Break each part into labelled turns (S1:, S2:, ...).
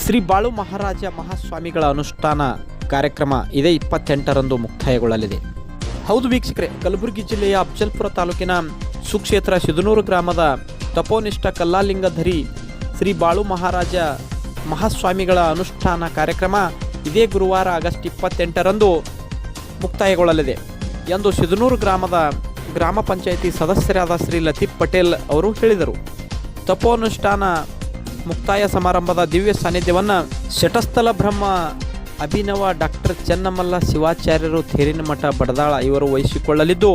S1: ಶ್ರೀ ಬಾಳು ಮಹಾರಾಜ ಮಹಾಸ್ವಾಮಿಗಳ ಅನುಷ್ಠಾನ ಕಾರ್ಯಕ್ರಮ ಇದೇ 28ರಂದು ಮುಕ್ತಾಯಗೊಳ್ಳಲಿದೆ. ಹೌದು ವೀಕ್ಷಕರೇ, ಕಲಬುರಗಿ ಜಿಲ್ಲೆಯ ಅಫಜಲ್ಪುರ ತಾಲೂಕಿನ ಸುಕ್ಷೇತ್ರ ಸಿದನೂರು ಗ್ರಾಮದ ತಪೋನಿಷ್ಠ ಕಲ್ಲಾಲಿಂಗಧರಿ ಶ್ರೀ ಬಾಳು ಮಹಾರಾಜ ಮಹಾಸ್ವಾಮಿಗಳ ಅನುಷ್ಠಾನ ಕಾರ್ಯಕ್ರಮ ಇದೇ ಗುರುವಾರ ಆಗಸ್ಟ್ 28ರಂದು ಮುಕ್ತಾಯಗೊಳ್ಳಲಿದೆ ಎಂದು ಸಿದನೂರು ಗ್ರಾಮದ ಗ್ರಾಮ ಪಂಚಾಯಿತಿ ಸದಸ್ಯರಾದ ಶ್ರೀ ಲತೀಫ್ ಪಟೇಲ್ ಅವರು ಹೇಳಿದರು. ತಪೋನುಷ್ಠಾನ ಮುಕ್ತಾಯ ಸಮಾರಂಭದ ದಿವ್ಯ ಸಾನ್ನಿಧ್ಯವನ್ನು ಶಟಸ್ಥಲ ಬ್ರಹ್ಮ ಅಭಿನವ ಡಾಕ್ಟರ್ ಚೆನ್ನಮಲ್ಲ ಶಿವಾಚಾರ್ಯರು ತೇರಿನಮಠ ಬಡದಾಳ ಇವರು ವಹಿಸಿಕೊಳ್ಳಲಿದ್ದು,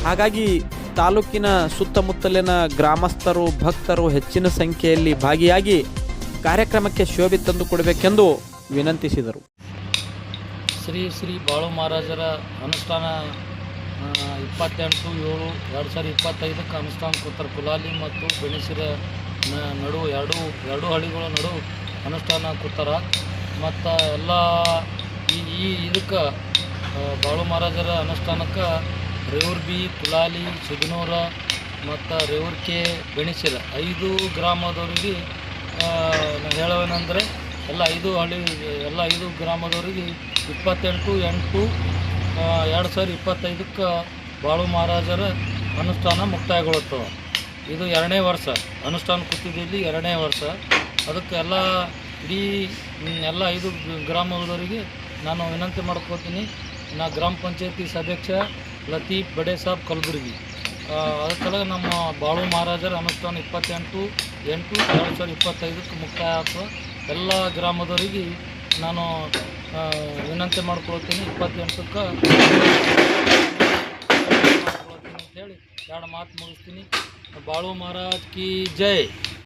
S1: ಹಾಗಾಗಿ ತಾಲೂಕಿನ ಸುತ್ತಮುತ್ತಲಿನ ಗ್ರಾಮಸ್ಥರು ಭಕ್ತರು ಹೆಚ್ಚಿನ ಸಂಖ್ಯೆಯಲ್ಲಿ ಭಾಗಿಯಾಗಿ ಕಾರ್ಯಕ್ರಮಕ್ಕೆ ಶೋಭೆ ತಂದುಕೊಡಬೇಕೆಂದು ವಿನಂತಿಸಿದರು.
S2: ಶ್ರೀ ಬಾಳು ಮಹಾರಾಜರ ಅನುಷ್ಠಾನ 28/7/2025 ಅನುಷ್ಠಾನ ಕೂತಾರೆ. ಕುಲಾಲಿ ಮತ್ತು ಬೆಣಸಿರ ನಡು ಎರಡು ಹಳ್ಳಿಗಳ ನಡು ಅನುಷ್ಠಾನ ಕೂತಾರ. ಮತ್ತು ಎಲ್ಲ ಇದಕ್ಕೆ ಬಾಳು ಮಹಾರಾಜರ ಅನುಷ್ಠಾನಕ್ಕೆ ರೇವರ್ಬಿ, ಕುಲಾಲಿ, ಸಿದನೂರ ಮತ್ತು ರೇವರ್ಕೆ, ಬೆಣಸಿರ 5 ಗ್ರಾಮದವರಿಗೆ ಹೇಳೋವೇನೆಂದರೆ ಎಲ್ಲ 5 ಗ್ರಾಮದವರಿಗೆ 28/8/2025 ಬಾಳು ಮಹಾರಾಜರ ಅನುಷ್ಠಾನ ಮುಕ್ತಾಯಗೊಳ್ಳುತ್ತವೆ. ಇದು 2ನೇ ವರ್ಷ ಅನುಷ್ಠಾನ ಕೂತಿದ್ದಲ್ಲಿ 2ನೇ ವರ್ಷ. ಅದಕ್ಕೆ ಎಲ್ಲ 5 ಗ್ರಾಮದವರಿಗೆ ನಾನು ವಿನಂತಿ ಮಾಡ್ಕೋತೀನಿ. ನಾ ಗ್ರಾಮ ಪಂಚಾಯತಿ ಸದಸ್ಯ ಲತೀಫ್ ಬಡೆ ಸಾಬ್ ಕಲಬುರ್ಗಿ. ಅದಕ್ಕೆಲ್ಲ ನಮ್ಮ ಬಾಳು ಮಹಾರಾಜರ ಅನುಷ್ಠಾನ 28/8/2025 ಮುಕ್ತಾಯ ಆಗ್ತದೆ. ಎಲ್ಲ ಗ್ರಾಮದವರಿಗೆ ನಾನು ವಿನಂತಿ ಮಾಡ್ಕೊಳ್ತೀನಿ. 28ಕ್ಕೆ ಅಂತೇಳಿ 2 ಮಾತು ಮುಗಿಸ್ತೀನಿ. ಬಾಳು ಮಹಾರಾಜ್ ಕಿ ಜೈ.